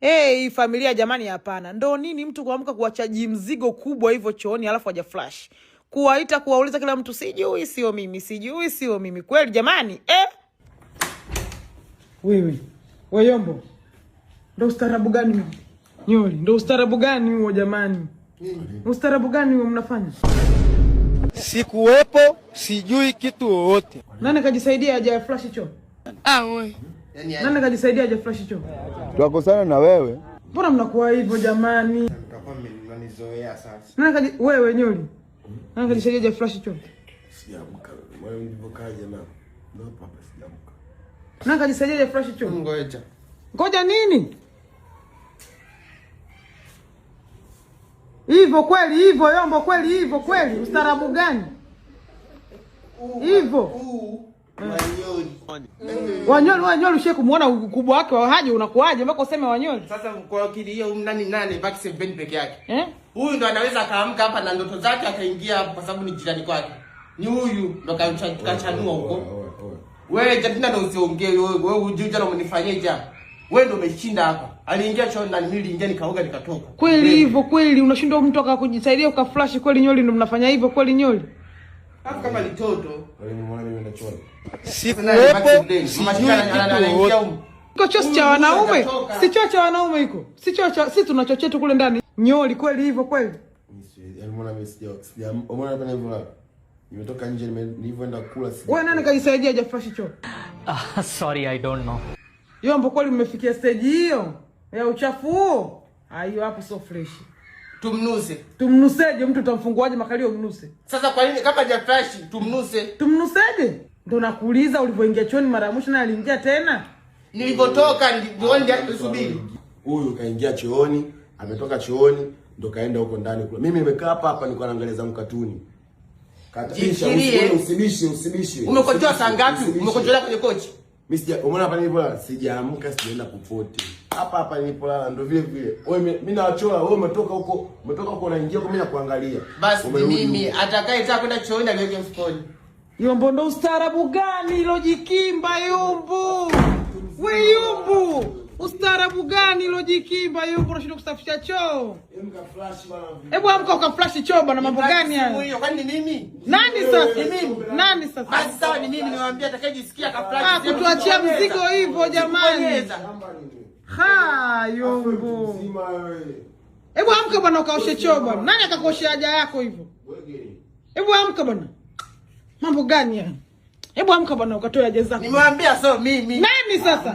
Hey, familia jamani, hapana. Ndo nini mtu kuamka kuwachaji mzigo kubwa hivyo chooni alafu haja flash. Kuwaita kuwauliza kila mtu sijui sio mimi, sijui sio mimi. Kweli jamani, Wewe Yombo. Ndo ustaarabu gani huo? Nyoli, ndo ustaarabu gani huo jamani? Ustaarabu gani huo mnafanya? Sikuwepo, sijui kitu wote. Nani kajisaidia haja flash choo? Wewe. Nani kajisaidia haja flash choo? Tuakosana na wewe. Mbona mnakuwa hivyo jamani? Mtakuwa mmenizoea sasa. Wewe Nyoli. Nani kajisaidia haja flash choo? Siamka. Wewe ndivyokaje na. Ndio papa siamka. Nani kajisaidia haja flash choo? Ngoja. Ngoja nini? Hivyo kweli hivyo Yombo, kweli hivyo kweli? Ustaarabu gani? Hivyo. Wanyoli ushe kumuona ukubwa wake wa haja unakuaje mpaka useme Wanyoli? Sasa kwa akili hiyo nani baki Seven peke yake. Huyu ndo anaweza akaamka hapa na ndoto zake akaingia hapo kwa sababu ni jirani kwake. Ni huyu ndo kachanua huko. Wewe jatina ndo usiongee wewe hujui jana umenifanyia hapa. Wewe ndo umeshinda hapa. Aliingia choo na mimi niliingia nikaoga nikatoka. Kweli hivyo kweli unashindwa mtu akakujisaidia ukaflash kweli Nyoli ndo mnafanya hivyo kweli Nyoli? Hapo kama litoto. Walimwona mimi na choo. Sikuwepo, sijui kitu wote. Iko choo cha wanaume? Si choo cha wanaume iko. Si choo cha si tunachochetu kule ndani. Nyoli kweli hivyo kweli? Yalimwona mimi sija. Umeona hapa nilivyo. Nimetoka nje nilivyoenda kula sija. Wewe nani kajisaidia haja flash choo? Sorry, I don't know. Yombo kweli mmefikia stage hiyo ya uchafu huo? Hiyo hapo so fresh. Tumnuse. Tumnuseje mtu utamfunguaje makalio mnuse? Sasa kwa nini kama haja flash tumnuse? Tumnuseje? Ndio nakuuliza ulivyoingia chooni mara mwisho na aliingia tena? Nilipotoka ndio subiri. Huyu kaingia chooni, ametoka chooni, ndo kaenda huko ndani kula. Mimi nimekaa hapa nilikuwa naangalia zangu katuni. Katisha usibishe. Umekojoa saa ngapi? Umekojoa kwenye kochi? Mimi umeona hapa nilipolala sijaamka sijaenda popote. Hapa nilipolala ndo vile vile. Wewe mimi nawachola wewe umetoka huko unaingia kwa mimi na kuangalia. Basi mimi atakayetaka kwenda chooni aliweke mfukoni. Yombo ndo ustaarabu gani lojikimba Yombo? We Yombo, ustaarabu gani lojikimba Yombo unashinda kusafisha choo? Amka flash bana. Hebu amka ukaflash choo bana, mambo gani haya? Hiyo kwani mimi? Nani sasa? Mimi. Nani sasa? Basi sawa ni mimi nimemwambia atakayejisikia ka flash. Kutuachia mzigo hivyo jamani. Yombo. Hebu amka bana ukaoshe choo bana. Nani akakuoshia haja yako hivyo? Hebu amka bana. Mambo gani haya? Hebu amka bana ukatoa haja zako. Nimemwambia so mimi. Nani sasa?